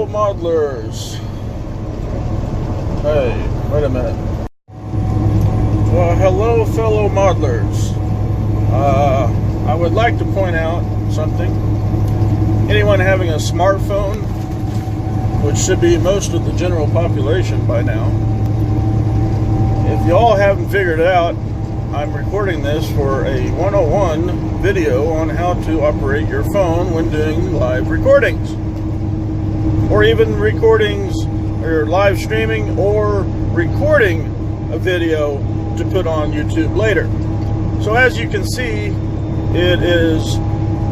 fellow modelers. Hey, wait a minute. Well, hello, fellow modelers. I would like to point out something. Anyone having a smartphone, which should be most of the general population by now, if you all haven't figured it out, I'm recording this for a 101 video on how to operate your phone when doing live recordings, or even recordings or live streaming, or recording a video to put on YouTube later. So as you can see, it is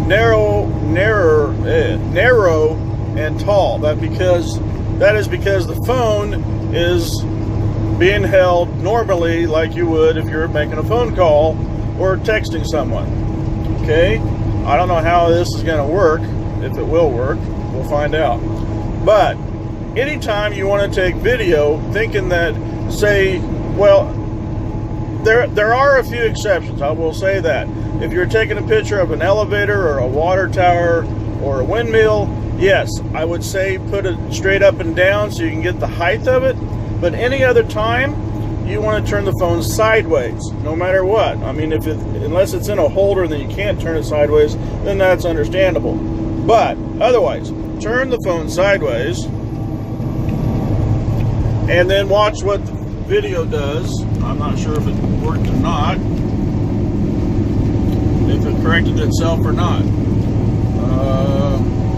narrow and tall. That is because the phone is being held normally like you would if you're making a phone call or texting someone. Okay? I don't know how this is going to work. If it will work, we'll find out. But anytime you want to take video, thinking that, say, well, there are a few exceptions, I will say that. If you're taking a picture of an elevator or a water tower or a windmill, yes, I would say put it straight up and down so you can get the height of it. But any other time, you want to turn the phone sideways, no matter what. I mean, unless it's in a holder, then you can't turn it sideways, then that's understandable. But otherwise, turn the phone sideways, and then watch what the video does. I'm not sure if it worked or not, if it corrected itself or not.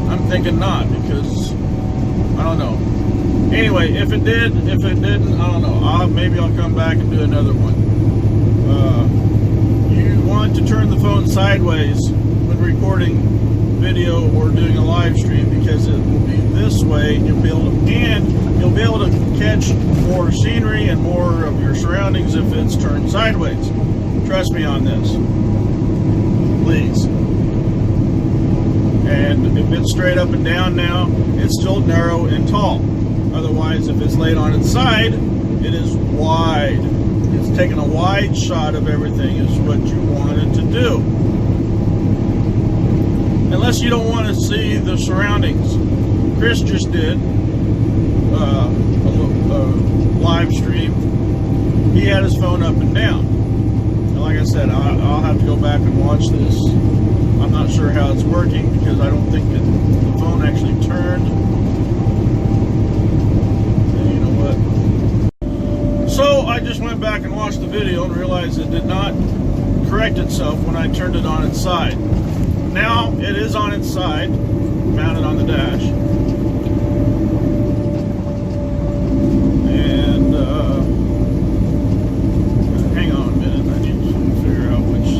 I'm thinking not, because I don't know. Anyway, if it didn't, I don't know. Maybe I'll come back and do another one. You want to turn the phone sideways when recording video or doing a live stream, because it will be this way. You'll be able to catch more scenery and more of your surroundings if it's turned sideways. Trust me on this, please. And if it's straight up and down now, it's still narrow and tall. Otherwise, if it's laid on its side, it is wide. It's taking a wide shot of everything is what you want it to do. Unless you don't want to see the surroundings. Chris just did a live stream. He had his phone up and down. And like I said, I'll have to go back and watch this. I'm not sure how it's working, because I don't think the phone actually turned. So I just went back and watched the video and realized it did not correct itself when I turned it on its side. Now it is on its side, mounted on the dash. And hang on a minute, I need to figure out which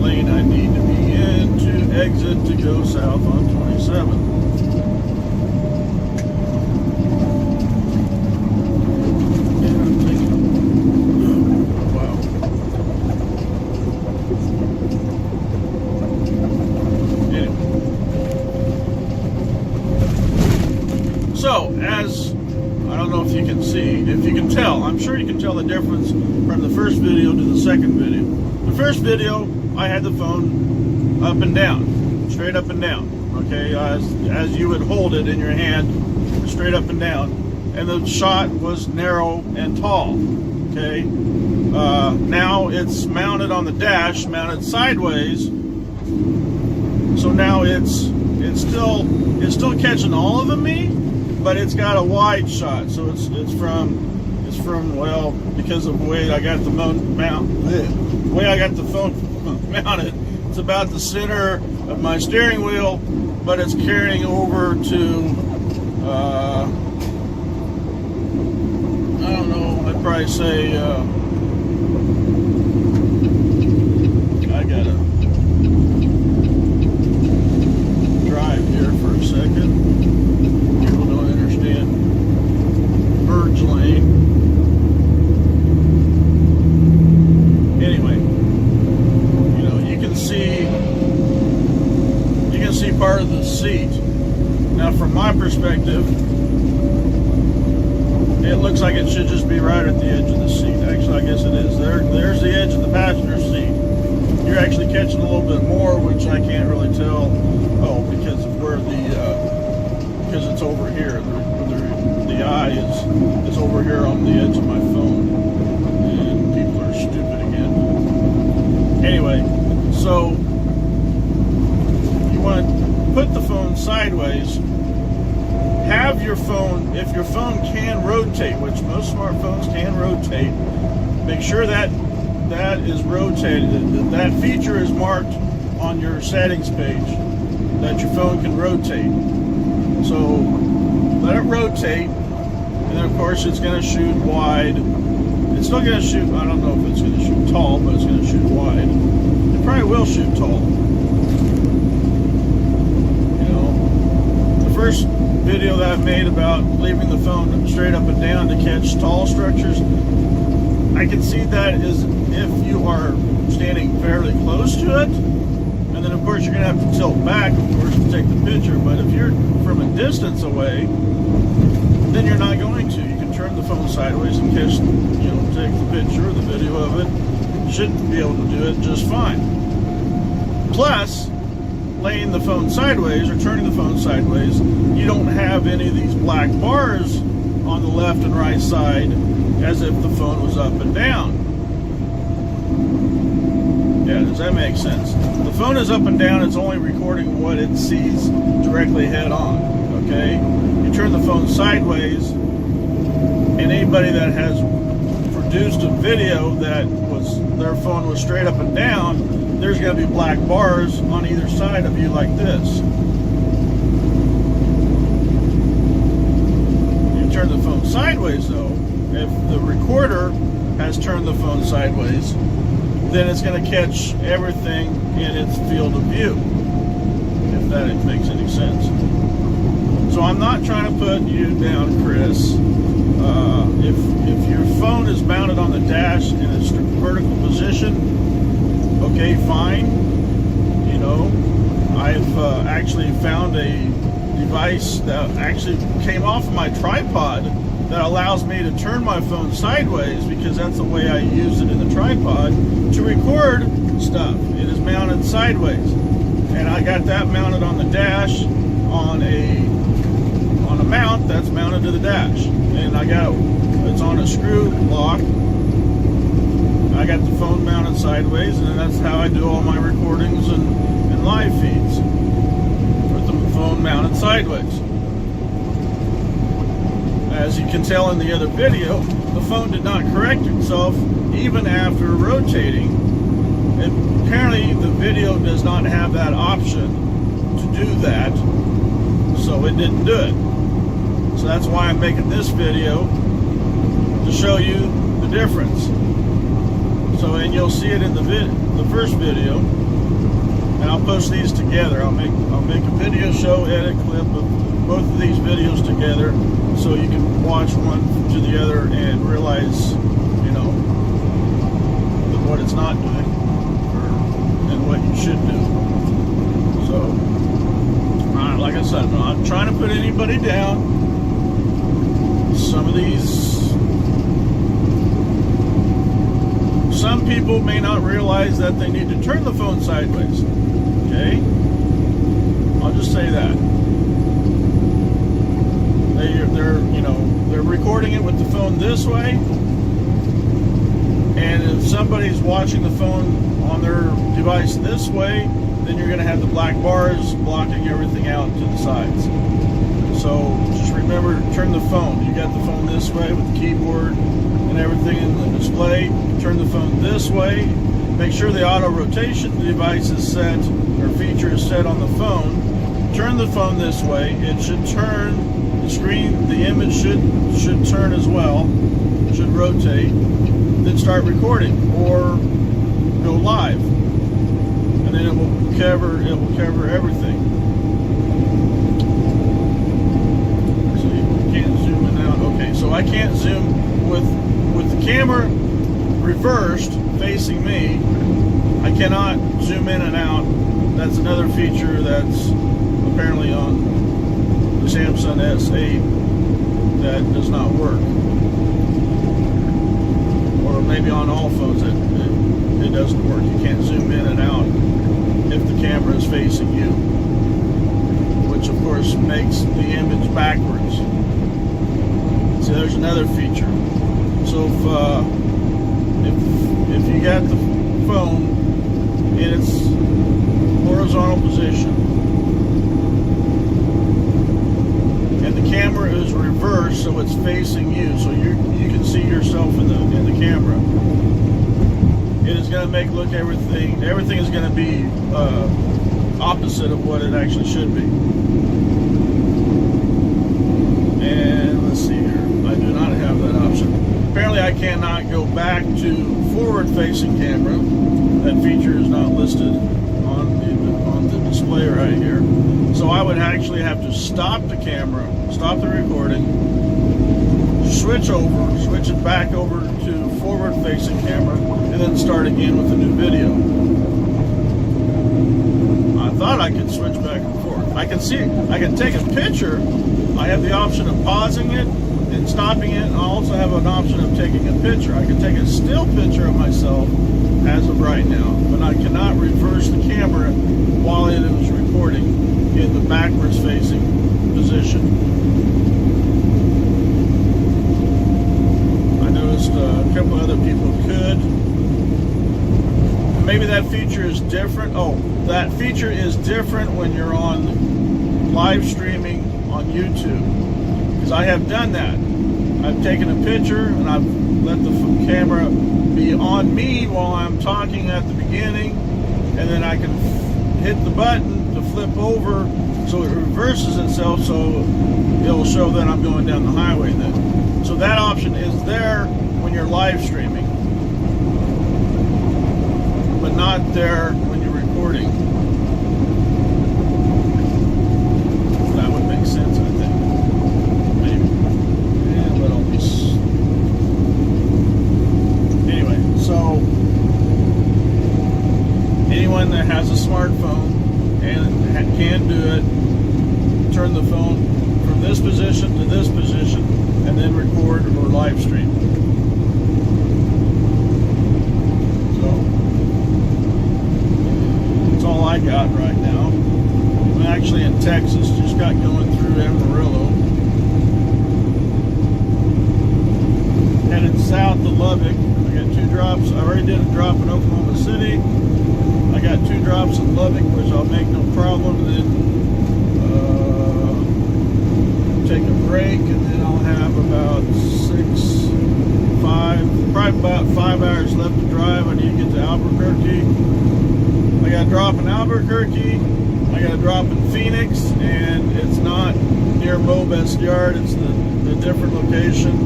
lane I need to be in to exit to go south on 27. So, as I don't know if you can see, if you can tell, I'm sure you can tell the difference from the first video to the second video. The first video, I had the phone up and down, straight up and down, okay, as you would hold it in your hand, straight up and down, and the shot was narrow and tall, okay. Now it's mounted on the dash, mounted sideways, so now it's still catching all of me. But it's got a wide shot, so it's from well, because of the way I got the phone mounted, it's about the center of my steering wheel, but it's carrying over to I don't know, I'd probably say I gotta drive here for a second. Merge lane. Anyway, you can see part of the seat. Now, from my perspective, it looks like it should just be right at the edge of the seat. Actually, I guess it is. There's the edge of the passenger seat. You're actually catching a little bit more, which I can't really tell. Oh, because of where the because it's over here. The eye is over here on the edge of my phone, and people are stupid again. Anyway, so you want to put the phone sideways. Have your phone, if your phone can rotate, which most smartphones can rotate, make sure that is rotated. That feature is marked on your settings page, that your phone can rotate. So let it rotate, and then of course it's going to shoot wide. It's still going to shoot, I don't know if it's going to shoot tall, but it's going to shoot wide. It probably will shoot tall. You know, the first video that I made about leaving the phone straight up and down to catch tall structures, I can see that is if you are standing fairly close to it, and then of course you're going to have to tilt back, of course, to take the picture. But if you're from a distance away, then you're not going to. You can turn the phone sideways and catch, take the picture or the video of it. You should be able to do it just fine. Plus, laying the phone sideways or turning the phone sideways, you don't have any of these black bars on the left and right side as if the phone was up and down. Yeah, does that make sense? The phone is up and down, it's only recording what it sees directly head on, okay? You turn the phone sideways, and anybody that has produced a video that their phone was straight up and down, there's going to be black bars on either side of you like this. You turn the phone sideways though, if the recorder has turned the phone sideways, then it's going to catch everything in its field of view, if that makes any sense. So I'm not trying to put you down, Chris. If your phone is mounted on the dash in a vertical position, okay, fine. You know, I've actually found a device that actually came off of my tripod that allows me to turn my phone sideways, because that's the way I use it in the tripod to record stuff. It is mounted sideways, and I got that mounted on the dash on a mount that's mounted to the dash, and it's on a screw lock. I got the phone mounted sideways, and that's how I do all my recordings and live feeds, with the phone mounted sideways. As you can tell in the other video, the phone did not correct itself even after rotating. Apparently the video does not have that option to do that, so it didn't do it. So that's why I'm making this video, to show you the difference. So, and you'll see it in the first video, and I'll post these together. I'll make a video show edit clip of both of these videos together, so you can watch one to the other and realize, what it's not doing, and what you should do. So, like I said, I'm not trying to put anybody down. Some people may not realize that they need to turn the phone sideways. Okay? I'll just say that. They're recording it with the phone this way, and if somebody's watching the phone on their device this way, then you're going to have the black bars blocking everything out to the sides. So just remember to turn the phone. You got the phone this way with the keyboard and everything in the display. Turn the phone this way. Make sure the auto rotation device is set, or feature is set on the phone. Turn the phone this way. It should turn. The screen, the image should turn as well. It should rotate. Then start recording or go live, and then it will cover everything. So you can't zoom in and out. Okay, so I can't zoom with the camera reversed facing me. I cannot zoom in and out. That's another feature that's apparently on the Samsung S8 that does not work. Or maybe on all phones it doesn't work. You can't zoom in and out if the camera is facing you, which of course makes the image backwards. So there's another feature. So if you got the phone in its horizontal position and the camera is reversed, so it's facing you, so you can see yourself in the camera, it is going to make everything is going to be opposite of what it actually should be. And let's see here, I do not have that option. Apparently I cannot go back to forward-facing camera. That feature is not listed on the display right here. So I would actually have to stop the camera, stop the recording, switch it back over to forward-facing camera, and then start again with a new video. I thought I could switch back and forth. I can take a picture. I have the option of pausing it and stopping it, and I also have an option of taking a picture. I can take a still picture of myself as of right now, but I cannot reverse the camera while it is recording in the backwards facing position. I noticed a couple other people could. Maybe that feature is different. Oh, that feature is different when you're on live streaming on YouTube, because I have done that. I've taken a picture and I've let the camera be on me while I'm talking at the beginning, and then I can hit the button to flip over so it reverses itself, so it'll show that I'm going down the highway then. So that option is there when you're live streaming, but not there when you're recording. That would make sense, I think. Maybe. And let all these. Anyway, so anyone that has a smartphone and can do it, turn the phone from this position to this position and then record or live stream. So that's all I got right now. I'm actually in Texas, just got going through Amarillo, headed south to Lubbock. I got 2 drops. I already did a drop in Oklahoma City. I got 2 drops in Lubbock, which I'll make no problem. Then take a break, and then I'll have about probably about 5 hours left to drive. I need to get to Albuquerque. I got a drop in Albuquerque. I got a drop in Phoenix, and it's not near Mo Best Yard. It's the different location.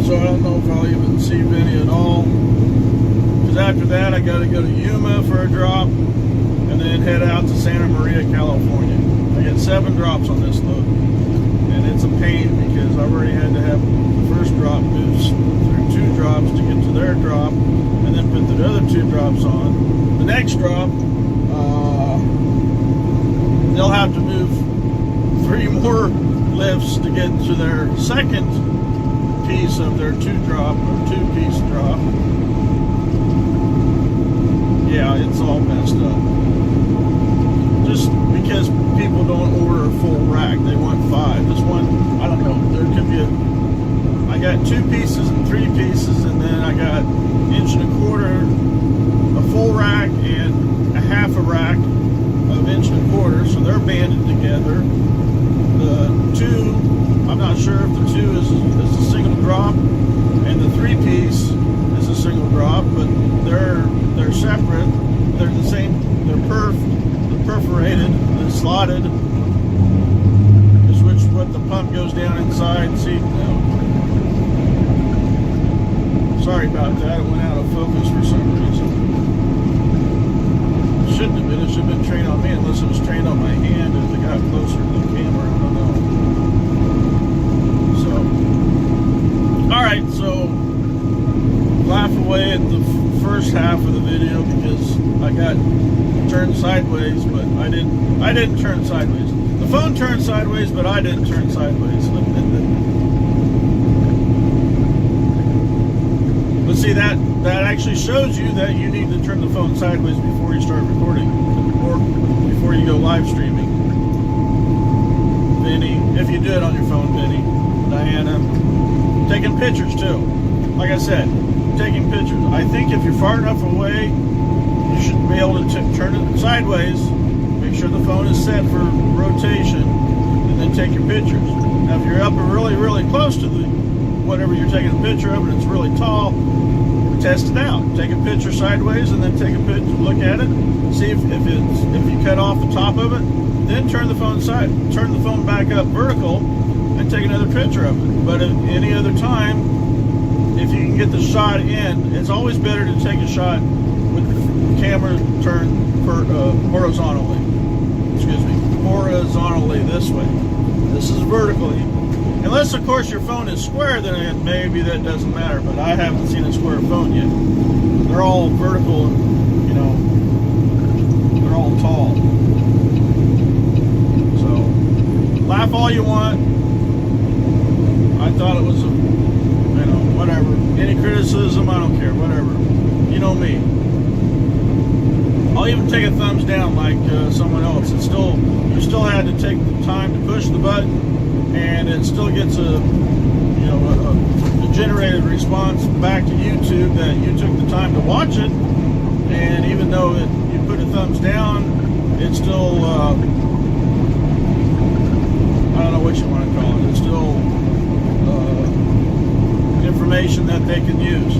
So I don't know if I'll even see Vinny at all. Because after that, I got to go to Yuma for a drop, and then head out to Santa Maria, California. I got 7 drops on this load, and it's a pain because I've already had to have the first drop move through 2 drops to get to their drop, and then put the other 2 drops on. The next drop, they'll have to move 3 more lifts to get to their second piece of their 2-piece drop. Yeah, it's all messed up. Just because people don't order a full rack, they want 5. This one, I don't know, there could be I got 2 pieces and 3 pieces, and then I got 1.25 inches, a full rack and a half a rack of 1.25 inches, so they're banded together. The 2, I'm not sure if the 2 is a single drop, and the 3-piece is a single drop, but they're separate. They're the same. They're perforated, they're slotted. Is what the pump goes down inside. See, no. Sorry about that. It went out of focus for some reason. It shouldn't have been. It should have been trained on me, unless it was trained on my hand as it got closer to the camera. I don't know. So, all right. So, laugh away at the first half of the video because I got turned sideways, but I didn't turn sideways. The phone turned sideways, but I didn't turn sideways. But see, that actually shows you that you need to turn the phone sideways before you start recording, or before you go live streaming. Vinny, if you do it on your phone, Vinny, Diana, taking pictures too. Like I said, taking pictures. I think if you're far enough away, you should be able to turn it sideways, make sure the phone is set for rotation, and then take your pictures. Now, if you're up really, really close to the whatever you're taking a picture of and it's really tall, test it out. Take a picture sideways and then take a picture, look at it, see if you cut off the top of it, then turn the phone back up vertical and take another picture of it. But at any other time, if you can get the shot in, it's always better to take a shot with the camera turned horizontally. Excuse me, horizontally this way. This is vertically. Unless, of course, your phone is square, then maybe that doesn't matter. But I haven't seen a square phone yet. They're all vertical, and, you know, they're all tall. So, laugh all you want. I thought it was, whatever. Any criticism, I don't care, whatever. You know me. I'll even take a thumbs down like someone else. You still had to take the time to push the button, and it still gets a generated response back to YouTube that you took the time to watch it. And even though you put a thumbs down, it's still I don't know what you want to call it. It's still information that they can use.